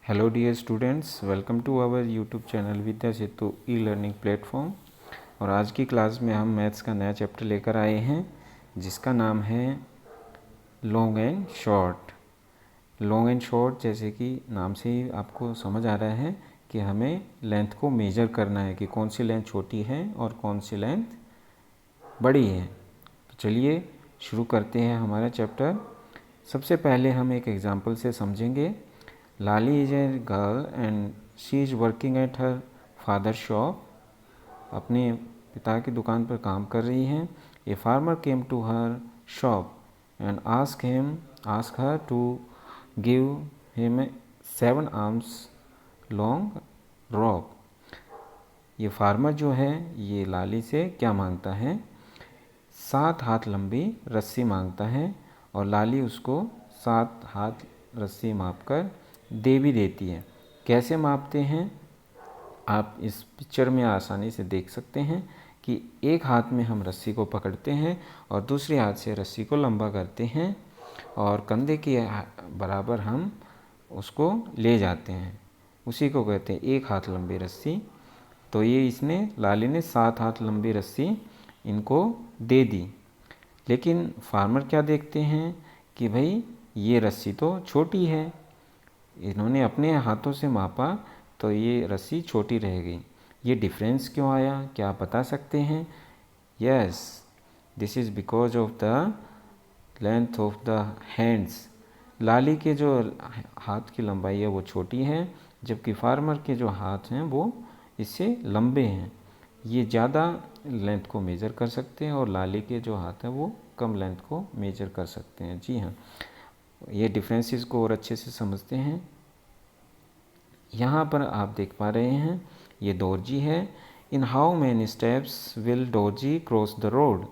Hello dear students, welcome to our YouTube channel Vidya Setu e learning platform. और आज की class में हम मैथ्स का नया चैप्टर लेकर आए हैं जिसका नाम है long and short. Long and short जैसे कि नाम से ही आपको समझ आ रहा है कि हमें लेंथ को मेजर करना है कि कौन सी लेंथ छोटी है और कौन सी लेंथ बड़ी है। तो चलिए शुरू करते हैं हमारा चैप्टर। सबसे पहले हम एक एग्जाम्पल से समझेंगे। Lali is a girl and she is working at her father shop. अपने पिता की दुकान पर काम कर रही हैं। A farmer came to her shop and ask her to give him 7 arms long rope. ये फार्मर जो है ये लाली से क्या मांगता है? 7 हाथ लंबी रस्सी मांगता है और लाली उसको 7 हाथ रस्सी मापकर दे भी देती है। कैसे मापते हैं आप इस पिक्चर में आसानी से देख सकते हैं कि एक हाथ में हम रस्सी को पकड़ते हैं और दूसरे हाथ से रस्सी को लंबा करते हैं और कंधे के बराबर हम उसको ले जाते हैं। उसी को कहते हैं एक हाथ लंबी रस्सी। तो ये लाली ने 7 हाथ लंबी रस्सी इनको दे दी। लेकिन फार्मर क्या देखते हैं कि भाई ये रस्सी तो छोटी है। इन्होंने अपने हाथों से मापा तो ये रस्सी छोटी रह गई। ये डिफरेंस क्यों आया, क्या आप बता सकते हैं? Yes, this is because of the length of the hands. Lali के जो हाथ की लंबाई है वो छोटी है, जबकि फार्मर के जो हाथ हैं वो इससे लंबे हैं। ये ज़्यादा लेंथ को मेजर कर सकते हैं और लाली के जो हाथ हैं वो कम लेंथ को मेजर कर सकते हैं। जी हाँ, ये डिफरेंसेस को और अच्छे से समझते हैं। यहाँ पर आप देख पा रहे हैं ये दौरजी है। In how many steps will Daurji cross the road.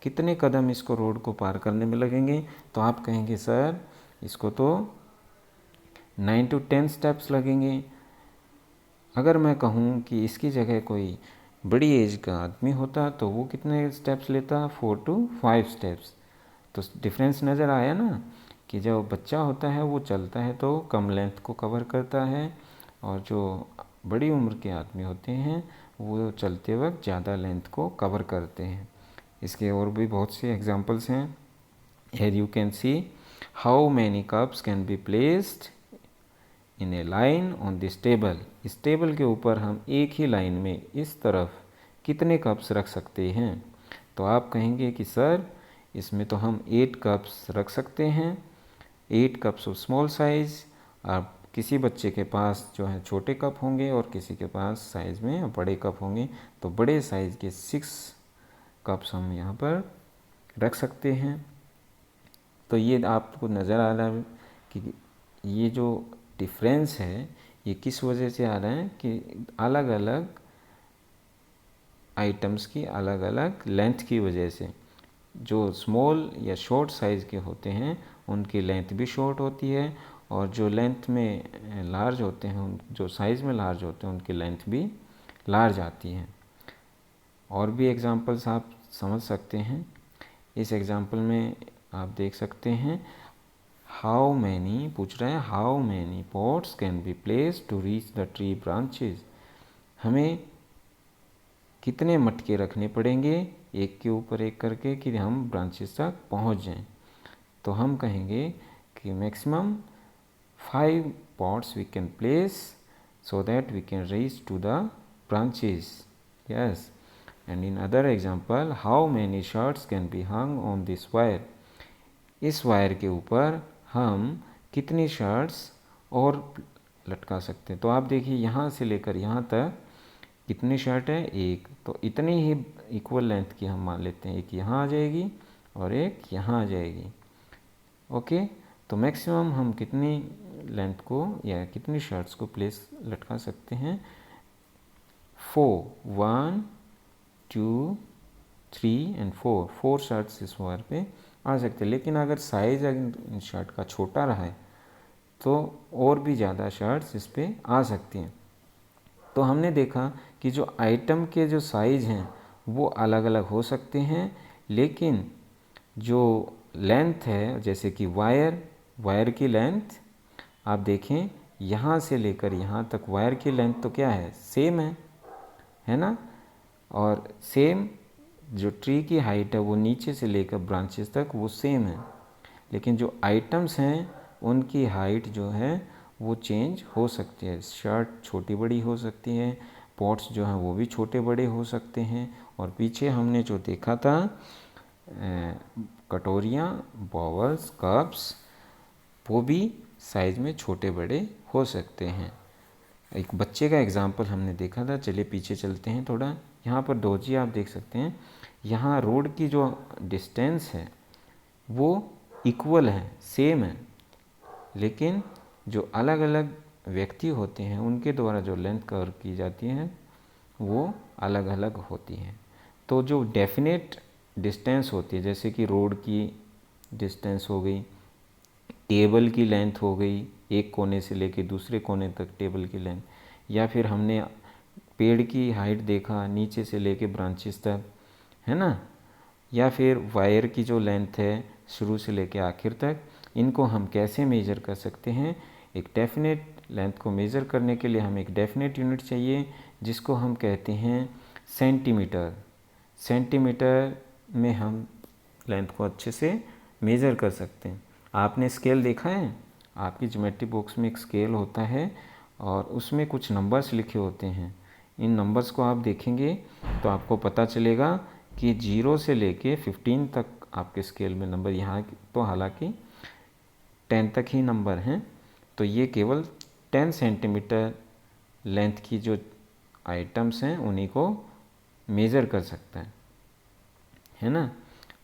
कितने कदम इसको रोड को पार करने में लगेंगे? तो आप कहेंगे सर इसको तो 9 to 10 स्टेप्स लगेंगे। अगर मैं कहूँ कि इसकी जगह कोई बड़ी एज का आदमी होता तो वो कितने स्टेप्स लेता? 4 to 5 स्टेप्स। तो डिफरेंस नज़र आया ना कि जब बच्चा होता है वो चलता है तो कम लेंथ को कवर करता है और जो बड़ी उम्र के आदमी होते हैं वो चलते वक्त ज़्यादा लेंथ को कवर करते हैं। इसके और भी बहुत से एग्जांपल्स हैं। Here you can see how many cups can be placed in A line on this table. इस टेबल के ऊपर हम एक ही लाइन में इस तरफ कितने कप्स रख सकते हैं? तो आप कहेंगे कि सर इसमें तो हम 8 कप्स रख सकते हैं, 8 कप्स ऑफ स्मॉल साइज़। आप किसी बच्चे के पास जो है छोटे कप होंगे और किसी के पास साइज़ में बड़े कप होंगे, तो बड़े साइज़ के 6 कप्स हम यहाँ पर रख सकते हैं। तो ये आपको नज़र आ रहा है कि ये जो डिफरेंस है ये किस वजह से आ रहा है कि अलग अलग आइटम्स की अलग अलग लेंथ की वजह से। जो स्मॉल या शॉर्ट साइज़ के होते हैं उनकी लेंथ भी शॉर्ट होती है और जो लेंथ में लार्ज होते हैं, जो साइज़ में लार्ज होते हैं, उनकी लेंथ भी लार्ज आती है। और भी एग्जांपल्स आप समझ सकते हैं। इस एग्जांपल में आप देख सकते हैं हाउ मैनी पूछ रहे हैं, how many pots can be placed to reach the tree branches. हमें कितने मटके रखने पड़ेंगे एक के ऊपर एक करके कि हम ब्रांचेस तक पहुंच जाएं? तो हम कहेंगे कि maximum 5 pots we can place so that we can reach to the branches. Yes. And in other example, how many shirts can be hung on this wire? इस वायर के ऊपर हम कितनी शर्ट्स और लटका सकते हैं? तो आप देखिए यहाँ से लेकर यहाँ तक कितनी शर्ट है? एक। तो इतनी ही इक्वल लेंथ की हम मान लेते हैं, एक यहाँ आ जाएगी और एक यहाँ आ जाएगी। ओके, तो मैक्सिमम हम कितनी लेंथ को या कितनी शर्ट्स को लटका सकते हैं? 4, 1, 2, 3 एंड 4 शर्ट्स इस वायर पे आ सकते हैं। लेकिन अगर साइज इन शर्ट का छोटा रहा है तो और भी ज़्यादा शर्ट्स इस पे आ सकती हैं। तो हमने देखा कि जो आइटम के जो साइज़ हैं वो अलग अलग हो सकते हैं, लेकिन जो लेंथ है जैसे कि वायर की लेंथ आप देखें यहाँ से लेकर यहाँ तक वायर की लेंथ तो क्या है, सेम है ना। और सेम जो ट्री की हाइट है वो नीचे से लेकर ब्रांचेस तक वो सेम है, लेकिन जो आइटम्स हैं उनकी हाइट जो है वो चेंज हो सकती है। शर्ट छोटी बड़ी हो सकती है, पॉट्स जो हैं वो भी छोटे बड़े हो सकते हैं, और पीछे हमने जो देखा था कटोरियाँ, बाउल्स, कप्स, वो भी साइज़ में छोटे बड़े हो सकते हैं। एक बच्चे का एग्जाम्पल हमने देखा था। चलिए पीछे चलते हैं थोड़ा। यहाँ पर दो चीज़ आप देख सकते हैं। यहाँ रोड की जो डिस्टेंस है वो इक्वल है, सेम है, लेकिन जो अलग अलग व्यक्ति होते हैं उनके द्वारा जो लेंथ कवर की जाती है वो अलग अलग होती है। तो जो डेफिनेट डिस्टेंस होती है, जैसे कि रोड की डिस्टेंस हो गई, टेबल की लेंथ हो गई, एक कोने से लेके दूसरे कोने तक टेबल की लेंथ, या फिर हमने पेड़ की हाइट देखा नीचे से लेके ब्रांचेस तक, है ना, या फिर वायर की जो लेंथ है शुरू से लेके आखिर तक, इनको हम कैसे मेज़र कर सकते हैं। एक डेफिनेट लेंथ को मेज़र करने के लिए हमें एक डेफिनेट यूनिट चाहिए जिसको हम कहते हैं सेंटीमीटर। सेंटीमीटर में हम लेंथ को अच्छे से मेज़र कर सकते हैं। आपने स्केल देखा है, आपकी ज्योमेट्री बॉक्स में एक स्केल होता है और उसमें कुछ नंबर्स लिखे होते हैं। इन नंबर्स को आप देखेंगे तो आपको पता चलेगा कि 0 से लेके 15 तक आपके स्केल में नंबर, यहाँ तो हालांकि 10 तक ही नंबर हैं, तो ये केवल 10 सेंटीमीटर लेंथ की जो आइटम्स हैं उन्हीं को मेज़र कर सकता है ना।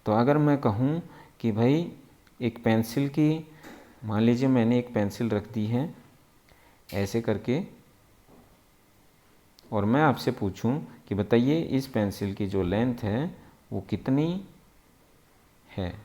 तो अगर मैं कहूँ कि भाई एक पेंसिल की, मान लीजिए मैंने एक पेंसिल रख दी है ऐसे करके, और मैं आपसे पूछूं कि बताइए इस पेंसिल की जो लेंथ है वो कितनी है,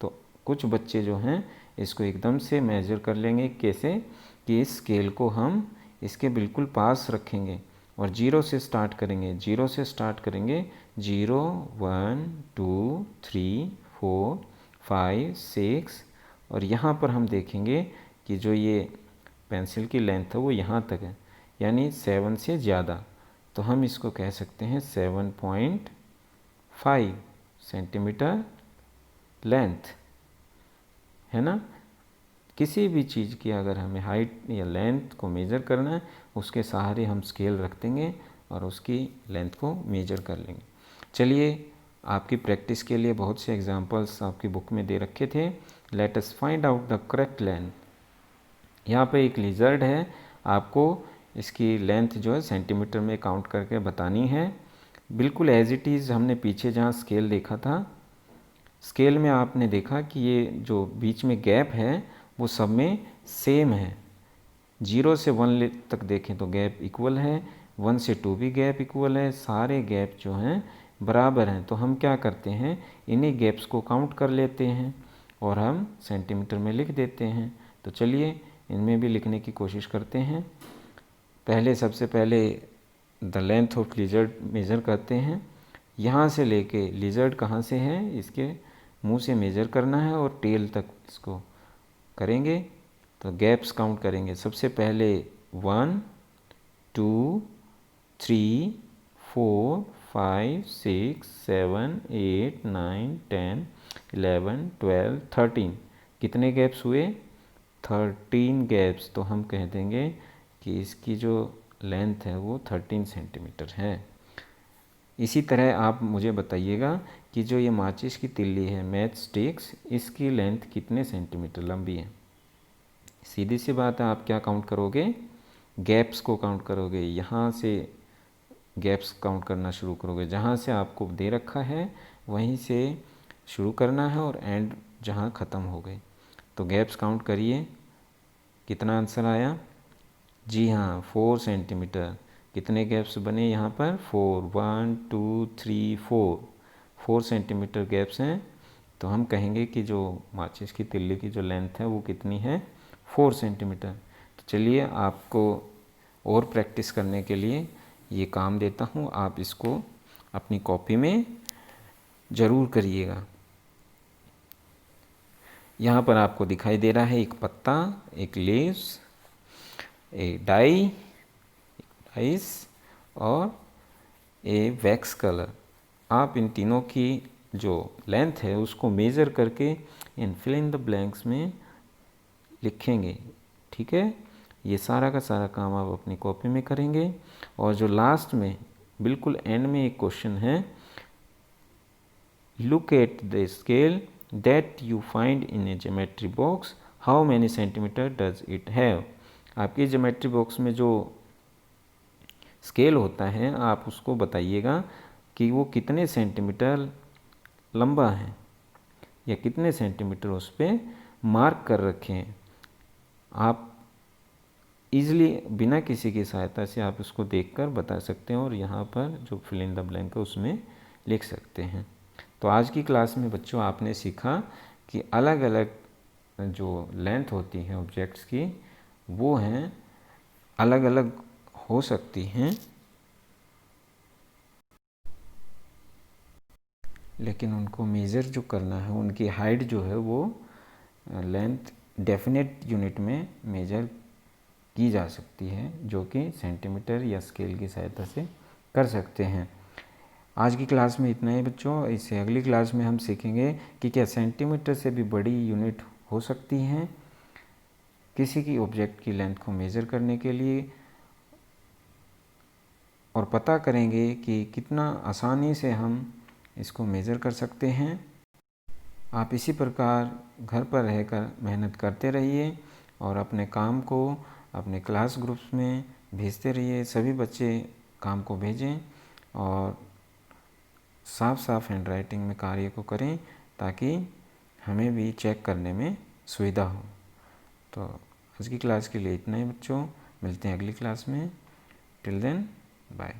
तो कुछ बच्चे जो हैं इसको एकदम से मेज़र कर लेंगे। कैसे कि इस स्केल को हम इसके बिल्कुल पास रखेंगे और 0 से स्टार्ट करेंगे। 0 से स्टार्ट करेंगे, 0 1 2 3 4 5 6, और यहाँ पर हम देखेंगे कि जो ये पेंसिल की लेंथ है वो यहाँ तक है, यानी 7 से ज़्यादा, तो हम इसको कह सकते हैं 7.5 सेंटीमीटर लेंथ, है ना। किसी भी चीज़ की अगर हमें हाइट या लेंथ को मेज़र करना है, उसके सहारे हम स्केल रख देंगे और उसकी लेंथ को मेज़र कर लेंगे। चलिए, आपकी प्रैक्टिस के लिए बहुत से एग्जांपल्स आपकी बुक में दे रखे थे। Let us find out the correct length. यहाँ पे एक लिजर्ड है, आपको इसकी लेंथ जो है सेंटीमीटर में काउंट करके बतानी है, बिल्कुल एज इट इज़। हमने पीछे जहाँ स्केल देखा था, स्केल में आपने देखा कि ये जो बीच में गैप है वो सब में सेम है। 0 से 1 तक देखें तो गैप इक्वल है, 1 से 2 भी गैप इक्वल है, सारे गैप जो हैं बराबर हैं। तो हम क्या करते हैं, इन्हीं गैप्स को काउंट कर लेते हैं और हम सेंटीमीटर में लिख देते हैं। तो चलिए इनमें भी लिखने की कोशिश करते हैं। सबसे पहले the length of lizard measure करते हैं। यहाँ से लेके लिजर्ड कहाँ से है, इसके मुंह से मेज़र करना है और टेल तक इसको करेंगे। तो गैप्स काउंट करेंगे। सबसे पहले 1 2 3 4 5 6 7 8 9 10 11 12 13। कितने गैप्स हुए, 13 गैप्स। तो हम कह देंगे कि इसकी जो लेंथ है वो 13 सेंटीमीटर है। इसी तरह आप मुझे बताइएगा कि जो ये माचिस की तिल्ली है, मैच स्टिक्स, इसकी लेंथ कितने सेंटीमीटर लंबी है। सीधी सी बात है, आप क्या काउंट करोगे, गैप्स को काउंट करोगे। यहाँ से गैप्स काउंट करना शुरू करोगे, जहाँ से आपको दे रखा है वहीं से शुरू करना है और एंड जहाँ ख़त्म हो गए। तो गैप्स काउंट करिए, कितना आंसर आया। जी हाँ, 4 सेंटीमीटर। कितने गैप्स बने यहाँ पर, 4, 1 2 3 4 सेंटीमीटर गैप्स हैं। तो हम कहेंगे कि जो माचिस की तिल्ली की जो लेंथ है वो कितनी है, 4 सेंटीमीटर। तो चलिए आपको और प्रैक्टिस करने के लिए ये काम देता हूँ, आप इसको अपनी कॉपी में ज़रूर करिएगा। यहाँ पर आपको दिखाई दे रहा है एक पत्ता, एक लीव्स, ए डाइस और ए वैक्स कलर। आप इन तीनों की जो लेंथ है उसको मेज़र करके इन फिल इन द ब्लैंक्स में लिखेंगे। ठीक है, ये सारा का सारा काम आप अपनी कॉपी में करेंगे। और जो लास्ट में बिल्कुल एंड में एक क्वेश्चन है, look at the scale that you find in A geometry box, how many centimetre does it have. आपके ज्योमेट्री बॉक्स में जो स्केल होता है आप उसको बताइएगा कि वो कितने सेंटीमीटर लंबा है या कितने सेंटीमीटर उस पर मार्क कर रखे हैं। आप ईज़िली बिना किसी की सहायता से आप उसको देखकर बता सकते हैं और यहाँ पर जो फिल इन द ब्लैंक है उसमें लिख सकते हैं। तो आज की क्लास में बच्चों आपने सीखा कि अलग अलग जो लेंथ होती है ऑब्जेक्ट्स की वो हैं अलग अलग हो सकती हैं, लेकिन उनको मेज़र जो करना है उनकी हाइट जो है वो लेंथ डेफिनेट यूनिट में मेजर की जा सकती है, जो कि सेंटीमीटर या स्केल की सहायता से कर सकते हैं। आज की क्लास में इतना ही बच्चों। इससे अगली क्लास में हम सीखेंगे कि क्या सेंटीमीटर से भी बड़ी यूनिट हो सकती हैं किसी की ऑब्जेक्ट की लेंथ को मेज़र करने के लिए, और पता करेंगे कि कितना आसानी से हम इसको मेज़र कर सकते हैं। आप इसी प्रकार घर पर रहकर मेहनत करते रहिए और अपने काम को अपने क्लास ग्रुप्स में भेजते रहिए। सभी बच्चे काम को भेजें और साफ साफ हैंड राइटिंग में कार्य को करें ताकि हमें भी चेक करने में सुविधा हो। तो आज की क्लास के लिए इतना ही बच्चों, मिलते हैं अगली क्लास में। Till then bye.